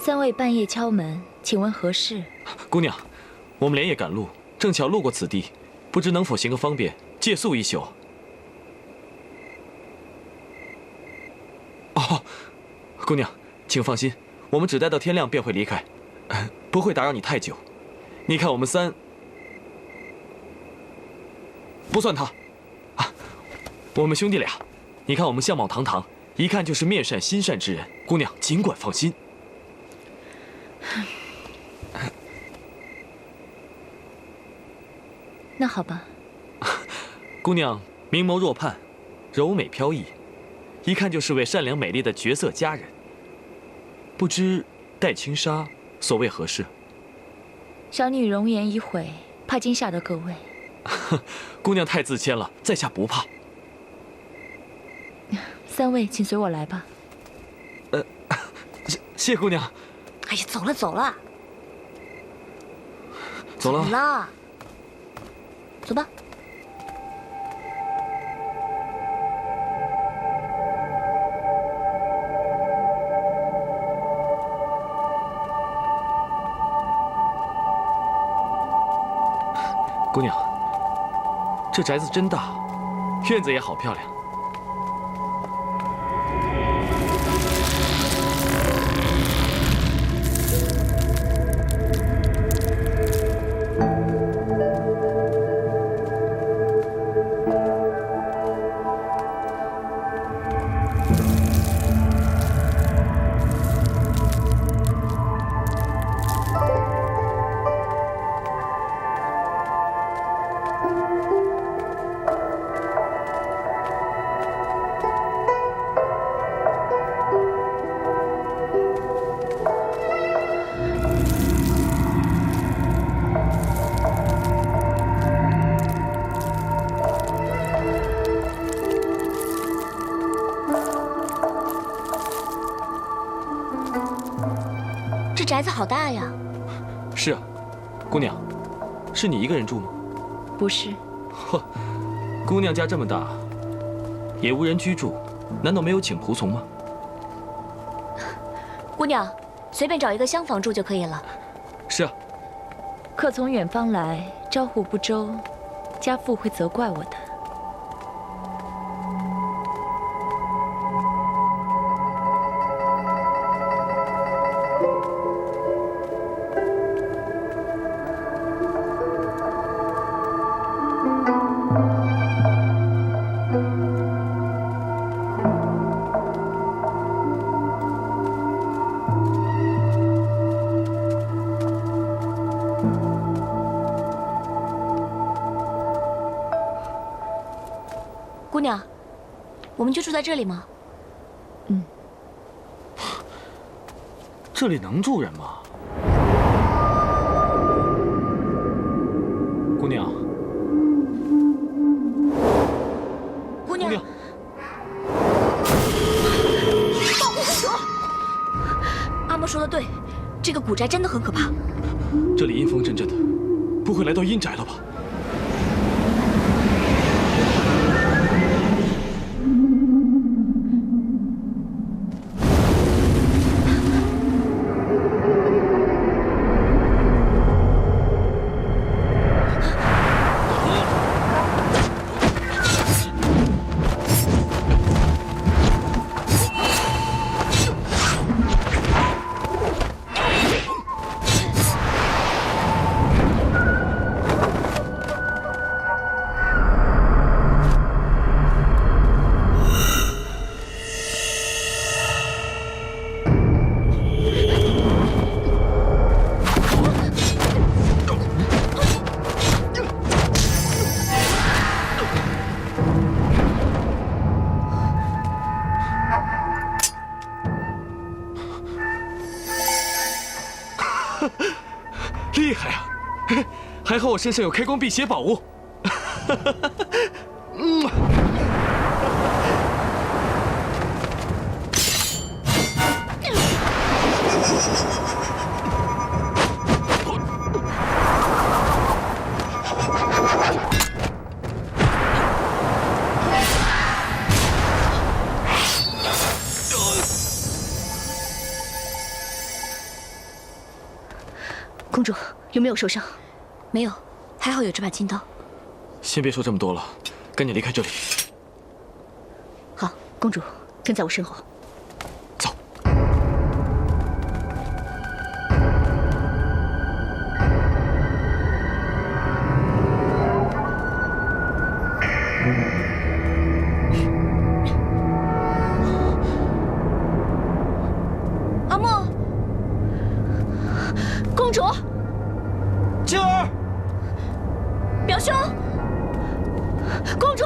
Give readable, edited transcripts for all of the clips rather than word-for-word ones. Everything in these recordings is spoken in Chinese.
三位半夜敲门，请问何事？姑娘，我们连夜赶路，正巧路过此地，不知能否行个方便，借宿一宿。哦，姑娘，请放心，我们只待到天亮便会离开，不会打扰你太久。你看我们三，不算他，我们兄弟俩，你看我们相貌堂堂，一看就是面善心善之人。姑娘尽管放心。那好吧。姑娘明眸若盼，柔美飘逸，一看就是位善良美丽的绝色佳人。不知戴青纱所谓何事？小女容颜已毁，怕惊吓到各位。姑娘太自谦了，在下不怕。三位，请随我来吧。谢姑娘。哎呀，走了走了，走了。走了，走吧。姑娘，这宅子真大，院子也好漂亮。这宅子好大呀！是啊，姑娘，是你一个人住吗？不是。呵，姑娘家这么大，也无人居住，难道没有请仆从吗？姑娘，随便找一个厢房住就可以了。是啊。客从远方来，招呼不周，家父会责怪我的。姑娘，我们就住在这里吗？嗯。这里能住人吗？姑娘。姑娘。保护公主！阿嬷说的对，这个古宅真的很可怕。这里阴风阵阵的，不会来到阴宅了吧？厉害啊！还好我身上有开光辟邪宝物。公主有没有受伤？没有，还好有这把金刀。先别说这么多了，赶紧离开这里。好，公主跟在我身后。走。阿莫，公主，静儿，表兄，公主。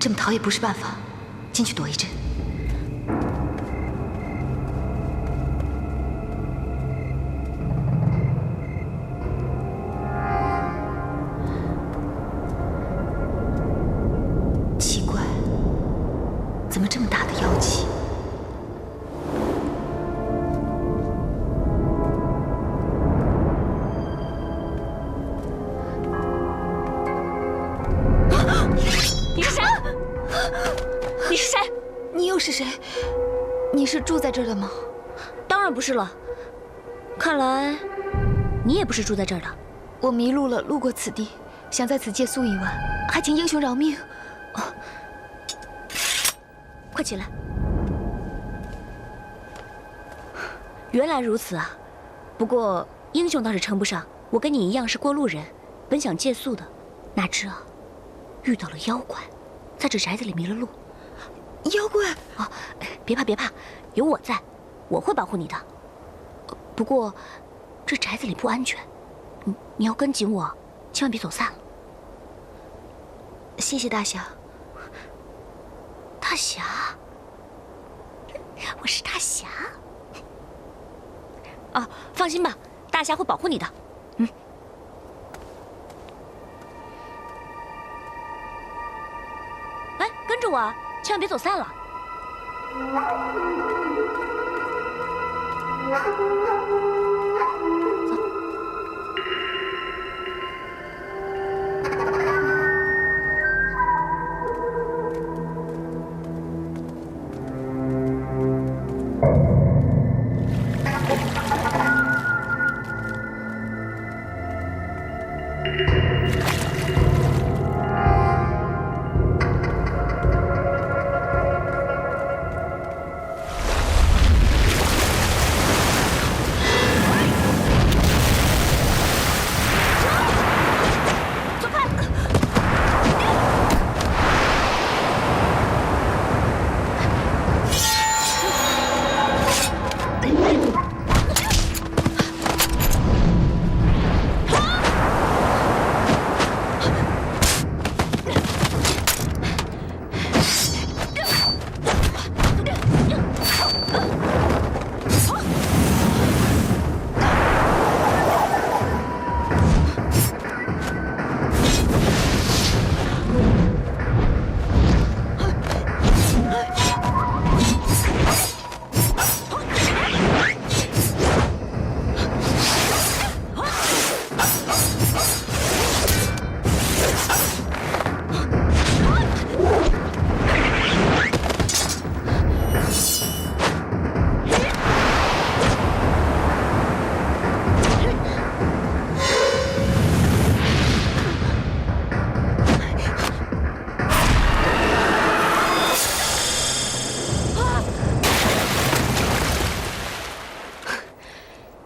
这么逃也不是办法，进去躲一阵。奇怪，怎么这么大的妖气？你是谁？你是谁？你又是谁？你是住在这儿的吗？当然不是了。看来你也不是住在这儿的。我迷路了，路过此地，想在此借宿一晚，还请英雄饶命。哦，快起来！原来如此啊。不过英雄倒是称不上，我跟你一样是过路人，本想借宿的，哪知啊，遇到了妖怪，在这宅子里迷了路。妖怪啊！别怕别怕，有我在，我会保护你的。不过这宅子里不安全，你要跟紧我，千万别走散了。谢谢大侠。大侠，我是大侠。啊，放心吧，大侠会保护你的。哎，跟着我啊，千万别走散了。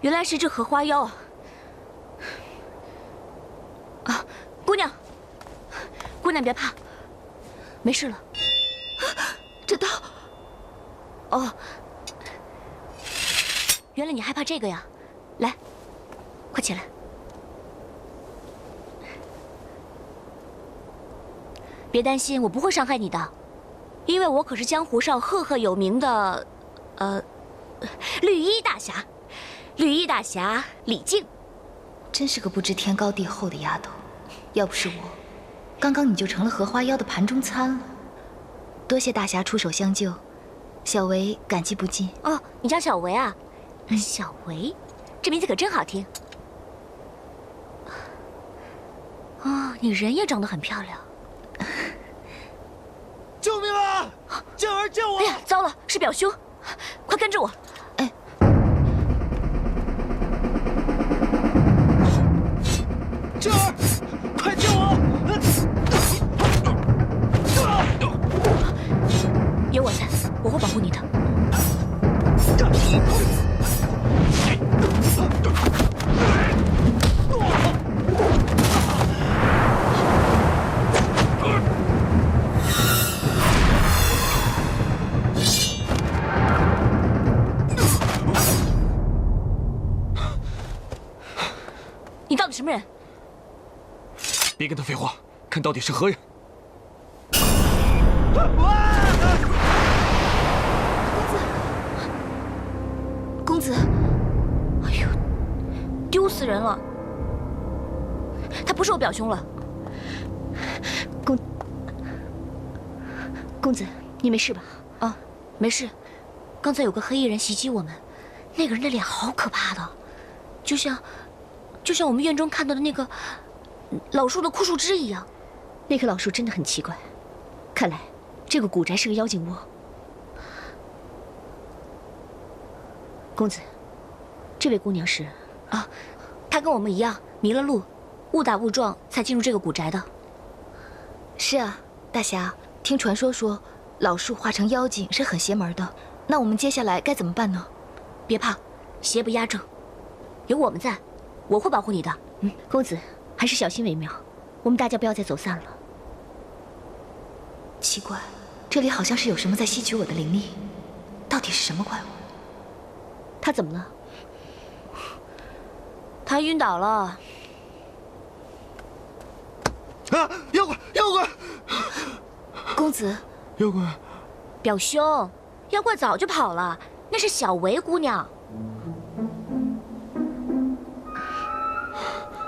原来是这荷花妖啊！啊，姑娘，姑娘别怕，没事了。这刀……哦，原来你害怕这个呀！来，快起来。别担心，我不会伤害你的，因为我可是江湖上赫赫有名的，绿衣大侠。绿衣大侠李靖，真是个不知天高地厚的丫头。要不是我，刚刚你就成了荷花妖的盘中餐了。多谢大侠出手相救，小维感激不尽。哦，你叫小维啊？小维，这名字可真好听。啊，你人也长得很漂亮。救命啊！静儿救我！哎呀，糟了，是表兄，快跟着我！哎，静儿，快救我！有我在，我会保护你的。你到底什么人？别跟他废话，看到底是何人。公子，哎呦，丢死人了！他不是我表兄了。公子，你没事吧？啊，没事。刚才有个黑衣人袭击我们，那个人的脸好可怕的，就像我们院中看到的那个老树的枯树枝一样。那棵老树真的很奇怪，看来这个古宅是个妖精窝。公子，这位姑娘是？啊，她跟我们一样迷了路，误打误撞才进入这个古宅的。是啊，大侠，听传说老树化成妖精是很邪门的，那我们接下来该怎么办呢？别怕，邪不压正，有我们在，我会保护你的。公子还是小心为妙，我们大家不要再走散了。奇怪，这里好像是有什么在吸取我的灵力，到底是什么怪物？他怎么了？他晕倒了。啊！妖怪！妖怪！公子，妖怪！表兄，妖怪早就跑了，那是小维姑娘。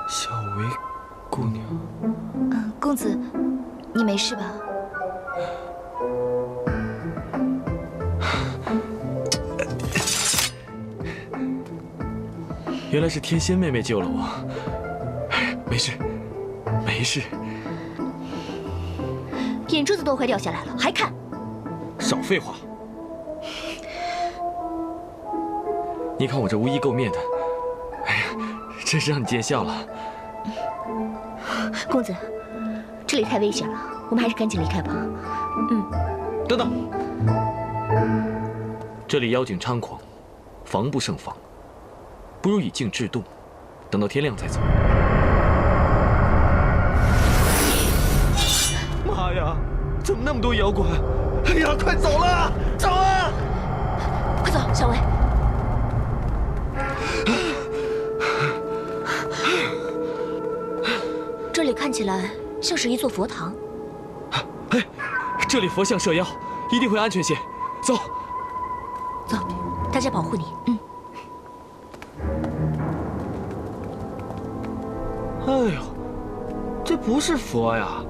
小维姑娘。公子，你没事吧？原来是天仙妹妹救了我，没事，没事。眼珠子都快掉下来了，还看？少废话！你看我这无衣垢面的，哎呀，真是让你见笑了。公子，这里太危险了，我们还是赶紧离开吧。等等，这里妖精猖狂，防不胜防，不如以静制动，等到天亮再走。妈呀，怎么那么多妖怪？哎呀，快走了，走啊！快走，小维。这里看起来像是一座佛堂。哎，这里佛像摄妖，一定会安全些。走，走，大家保护你。哎呦，这不是佛呀，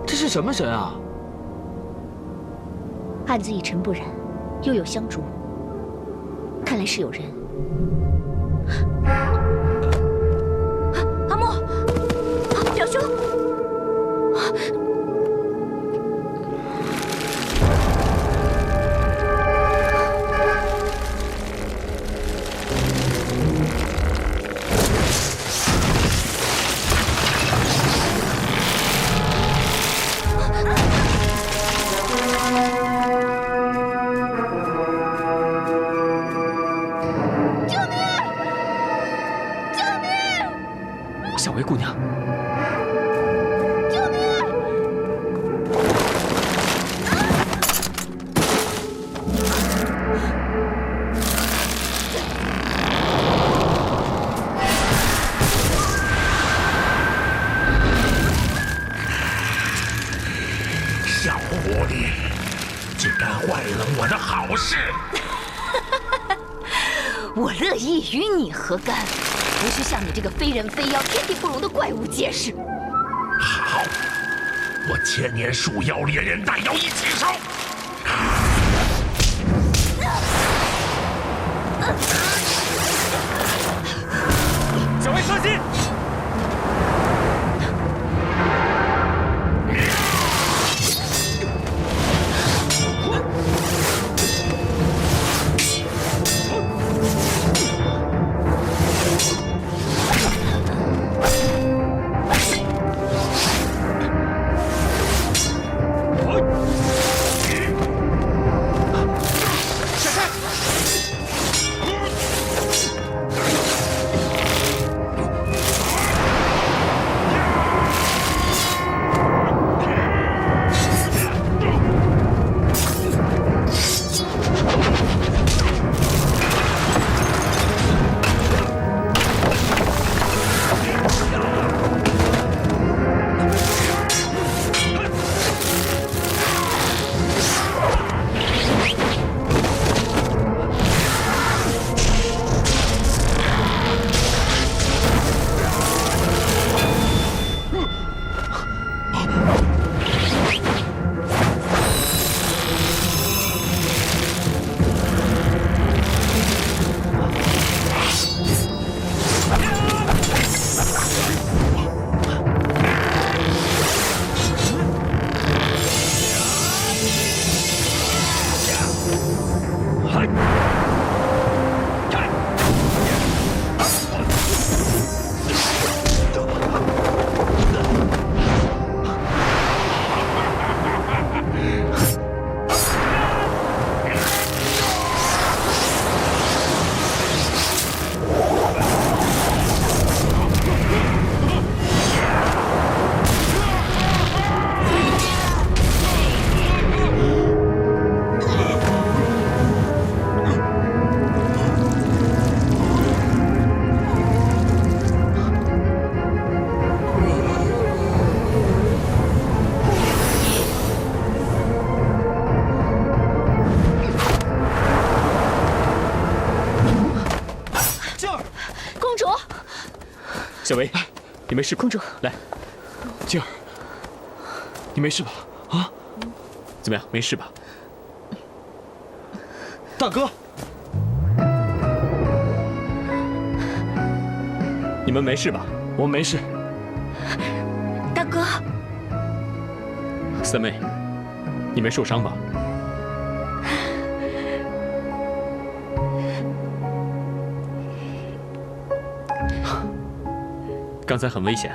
这是什么神啊？案子一尘不染，又有香烛，看来是有人。阿莫，表兄。小维姑娘，小狐狸，竟然坏了我的好事！我乐意与你何干？不去向你这个非人非妖、天地不容的怪物解释。好，我千年树妖猎人大妖一起手！小维小心！小薇，你没事吧？公主，来，静儿，你没事吧？啊？怎么样？没事吧？大哥，你们没事吧？我没事。大哥，三妹，你没受伤吧？刚才很危险。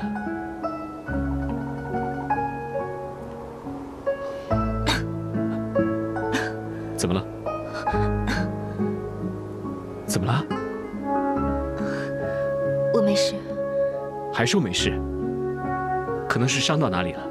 怎么了？怎么了？我没事。还说没事？可能是伤到哪里了。